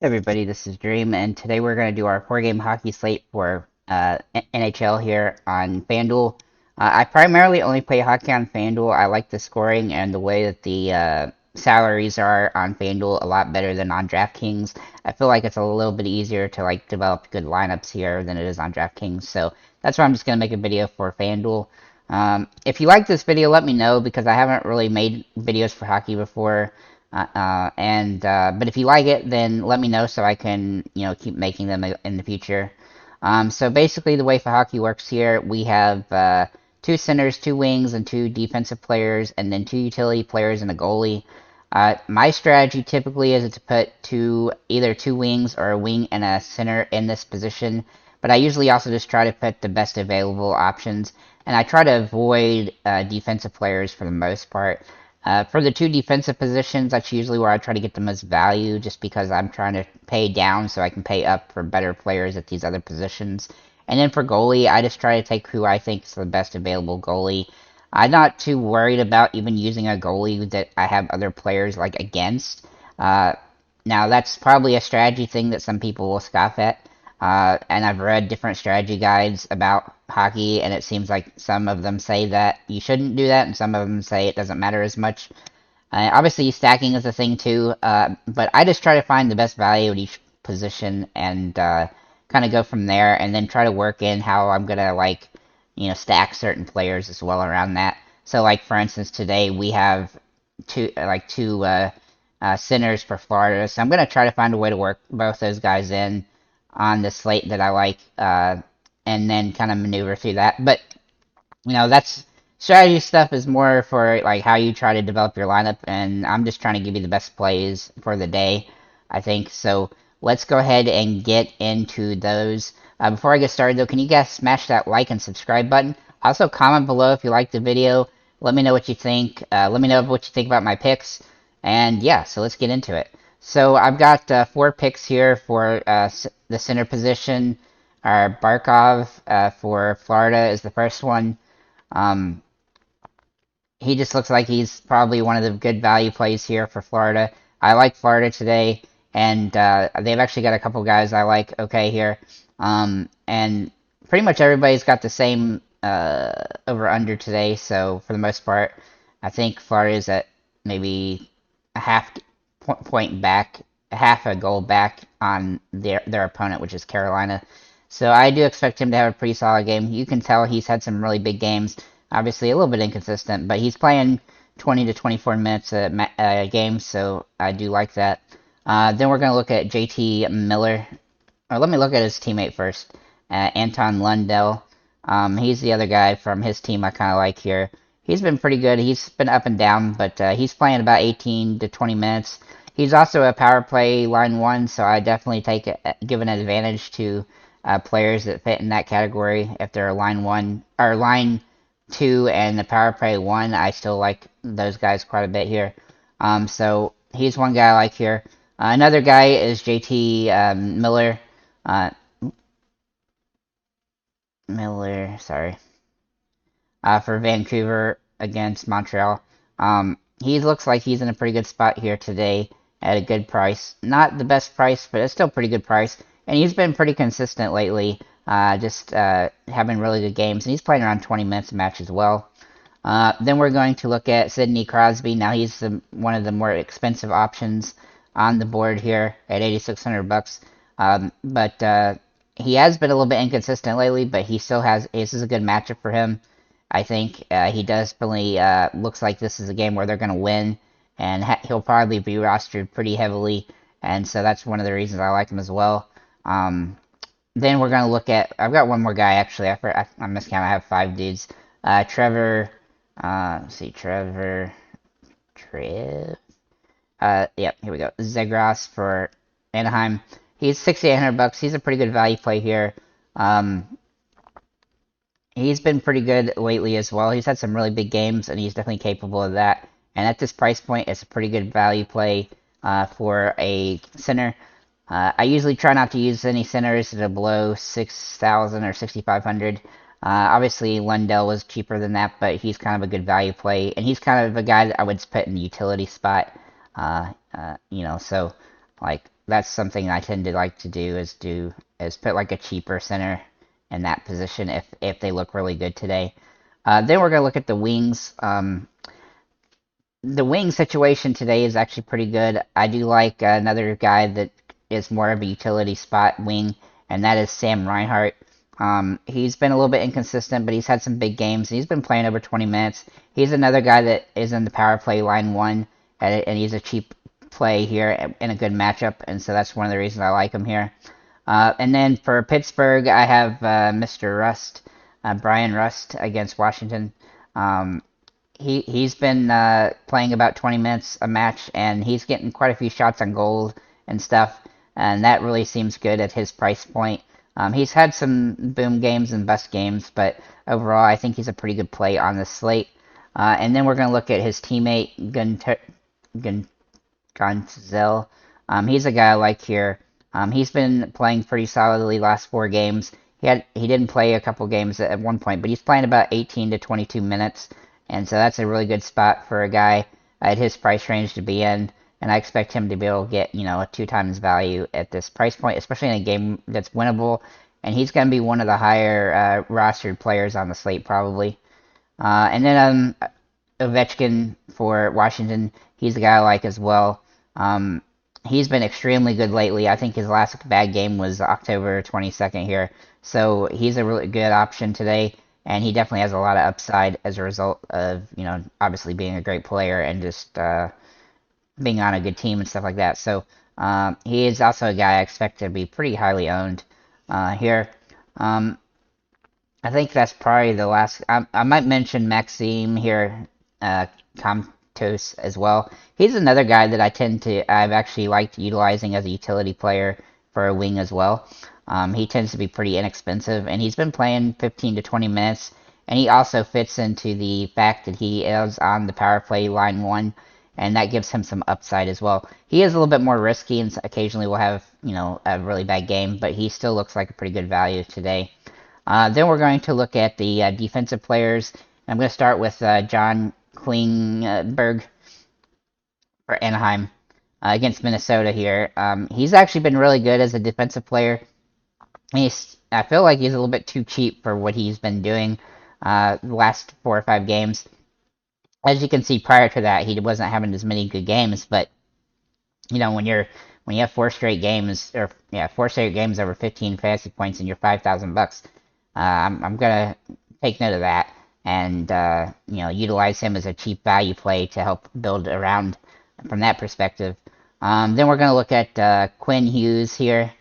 Everybody, this is Dream, and today we're going to do our 4-game hockey slate for NHL here on FanDuel. I primarily only play hockey on FanDuel. I like the scoring and the way that the salaries are on FanDuel a lot better than on DraftKings. I feel like it's a little bit easier to develop good lineups here than it is on DraftKings, so that's why I'm just going to make a video for FanDuel. If you like this video, let me know because I haven't really made videos for hockey before. But if you like it, then let me know so I can, keep making them in the future. So basically the way for hockey works here, we have two centers, two wings, and two defensive players, and then two utility players and a goalie. My strategy typically is to put either two wings or a wing and a center in this position, but I usually also just try to put the best available options, and I try to avoid defensive players for the most part. For the two defensive positions, that's usually where I try to get the most value, just because I'm trying to pay down so I can pay up for better players at these other positions. And then for goalie, I just try to take who I think is the best available goalie. I'm not too worried about even using a goalie that I have other players against. Now that's probably a strategy thing that some people will scoff at. And I've read different strategy guides about hockey, and it seems like some of them say that you shouldn't do that, and some of them say it doesn't matter as much. Obviously, stacking is a thing too, but I just try to find the best value at each position and kind of go from there, and then try to work in how I'm gonna stack certain players as well around that. So, for instance, today we have two centers for Florida, so I'm gonna try to find a way to work both those guys in on the slate that I like, and then kind of maneuver through that. But that's strategy stuff is more for how you try to develop your lineup, and I'm just trying to give you the best plays for the day, I think. So let's go ahead and get into those. Before I get started, though, can you guys smash that like and subscribe button? Also, comment below if you liked the video. Let me know what you think. Let me know what you think about my picks. And yeah, so let's get into it. So I've got 4 picks here for the center position. Barkov for Florida is the first one. He just looks like he's probably one of the good value plays here for Florida. I like Florida today, and they've actually got a couple guys I like okay here. And pretty much everybody's got the same over-under today, so for the most part, I think Florida is at maybe a half point back, half a goal back on their opponent, which is Carolina. So I do expect him to have a pretty solid game. You can tell he's had some really big games. Obviously a little bit inconsistent, but he's playing 20 to 24 minutes a game, so I do like that. Then we're going to look at JT Miller. Or let me look at his teammate first. Anton Lundell. He's the other guy from his team I kind of like here. He's been pretty good. He's been up and down, but he's playing about 18 to 20 minutes. He's also a power play line 1, so I definitely give an advantage to players that fit in that category. If they're a line 1 or line 2 and the power play 1, I still like those guys quite a bit here. So he's one guy I like here. Another guy is JT Miller. Sorry. For Vancouver against Montreal. He looks like he's in a pretty good spot here today at a good price. Not the best price, but it's still a pretty good price. And he's been pretty consistent lately, just having really good games. And he's playing around 20 minutes a match as well. Then we're going to look at Sidney Crosby. Now he's one of the more expensive options on the board here at $8,600. But he has been a little bit inconsistent lately, but he still has. This is a good matchup for him. I think he definitely looks like this is a game where they're going to win, and he'll probably be rostered pretty heavily, and so that's one of the reasons I like him as well. Then we're going to look at. I've got one more guy actually. I miscount. I have 5 dudes. Trevor. Let's see, Trevor. Yep. Here we go. Zegras for Anaheim. He's $6,800. He's a pretty good value play here. He's been pretty good lately as well. He's had some really big games, and he's definitely capable of that. And at this price point, it's a pretty good value play for a center. I usually try not to use any centers that are below 6,000 or 6,500. Obviously, Lundell was cheaper than that, but he's kind of a good value play. And he's kind of a guy that I would put in the utility spot. So, that's something I tend to like to do is put like a cheaper center in that position if they look really good today. Then we're gonna look at the wings. The wing situation today is actually pretty good. I do like another guy that is more of a utility spot wing, and that is Sam Reinhart. He's been a little bit inconsistent, but he's had some big games. He's been playing over 20 minutes. He's another guy that is in the power play line one, and he's a cheap play here in a good matchup, and so that's one of the reasons I like him here. And then for Pittsburgh, I have Mr. Rust, Brian Rust against Washington. Um, he's been playing about 20 minutes a match, and he's getting quite a few shots on goal and stuff, and that really seems good at his price point. He's had some boom games and bust games, but overall, I think he's a pretty good play on the slate. And then we're going to look at his teammate, Gonzel. He's a guy I like here. He's been playing pretty solidly last 4 games. He didn't play a couple games at one point, but he's playing about 18 to 22 minutes, and so that's a really good spot for a guy at his price range to be in. And I expect him to be able to get, a 2 times value at this price point, especially in a game that's winnable. And he's going to be one of the higher rostered players on the slate, probably. And then Ovechkin for Washington, he's a guy I like as well. He's been extremely good lately. I think his last bad game was October 22nd here. So he's a really good option today, and he definitely has a lot of upside as a result of, obviously being a great player and just being on a good team and stuff like that. So he is also a guy I expect to be pretty highly owned here. I think that's probably the last. I might mention Maxime here, Comtos as well. He's another guy that I've actually liked utilizing as a utility player for a wing as well. He tends to be pretty inexpensive, and he's been playing 15 to 20 minutes, and he also fits into the fact that he is on the power play line one, and that gives him some upside as well. He is a little bit more risky, and occasionally will have, a really bad game, but he still looks like a pretty good value today. Then we're going to look at the defensive players. I'm going to start with John Klingberg for Anaheim against Minnesota here. He's actually been really good as a defensive player. I feel like he's a little bit too cheap for what he's been doing the last 4 or 5 games. As you can see, prior to that, he wasn't having as many good games. But when you have 4 straight games, 4 straight games over 15 fantasy points, and you're $5,000, I'm gonna take note of that and utilize him as a cheap value play to help build around from that perspective. Then we're gonna look at Quinn Hughes here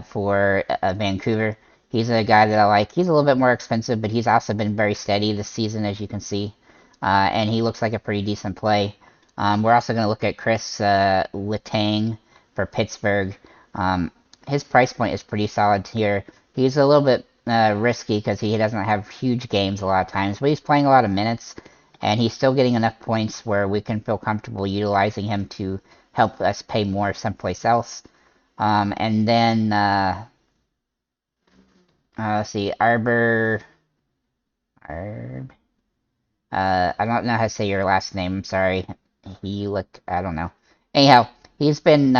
for Vancouver. He's a guy that I like. He's a little bit more expensive, but he's also been very steady this season, as you can see, and he looks like a pretty decent play. We're also going to look at Chris Letang for Pittsburgh. His price point is pretty solid here. He's a little bit risky because he doesn't have huge games a lot of times, but he's playing a lot of minutes, and he's still getting enough points where we can feel comfortable utilizing him to help us pay more someplace else. And then, let's see, Arb. I don't know how to say your last name. I'm sorry. I don't know. Anyhow, he's been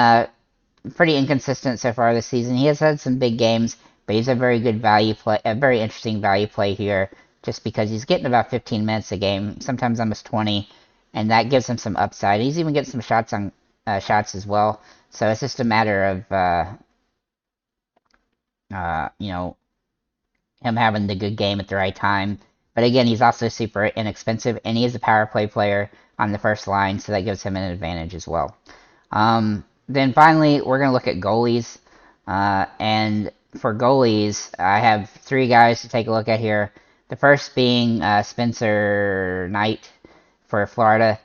pretty inconsistent so far this season. He has had some big games, but he's a very good value play, a very interesting value play here, just because he's getting about 15 minutes a game, sometimes almost 20, and that gives him some upside. He's even getting some shots on shots as well. So it's just a matter of him having the good game at the right time. But again, he's also super inexpensive, and he is a power play player on the first line, so that gives him an advantage as well. Then finally, we're going to look at goalies. And for goalies, I have 3 guys to take a look at here. The first being Spencer Knight for Florida.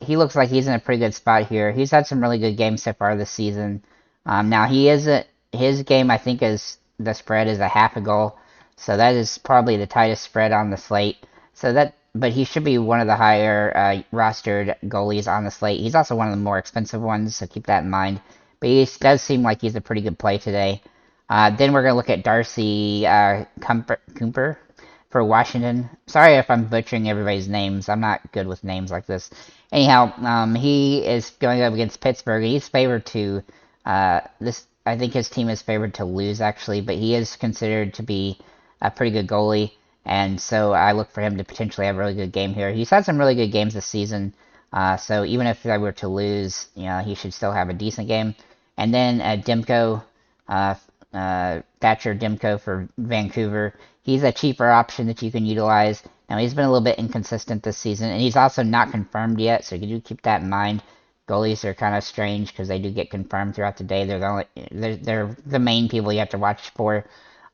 He looks like he's in a pretty good spot here. He's had some really good games so far this season. Now, his game, I think, the spread is a half a goal. So that is probably the tightest spread on the slate. But he should be one of the higher rostered goalies on the slate. He's also one of the more expensive ones, so keep that in mind. But he does seem like he's a pretty good play today. Then we're going to look at Darcy Cooper for Washington. Sorry if I'm butchering everybody's names. I'm not good with names like this. Anyhow, he is going up against Pittsburgh. He's favored to this. I think his team is favored to lose actually, but he is considered to be a pretty good goalie, and so I look for him to potentially have a really good game here. He's had some really good games this season, so even if I were to lose, he should still have a decent game. And then Demko, uh, Thatcher Demko for Vancouver. He's a cheaper option that you can utilize. Now, he's been a little bit inconsistent this season, and he's also not confirmed yet, so you do keep that in mind. Goalies are kind of strange because they do get confirmed throughout the day. They're the main people you have to watch for.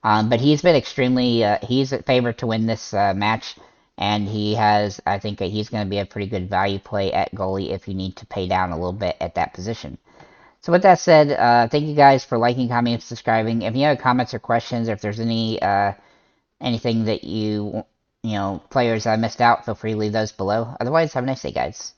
But he's been extremely, he's a favorite to win this match, and I think that he's going to be a pretty good value play at goalie if you need to pay down a little bit at that position. So with that said, thank you guys for liking, commenting, and subscribing. If you have comments or questions, or if there's anything that players I missed out, feel free to leave those below. Otherwise, have a nice day, guys.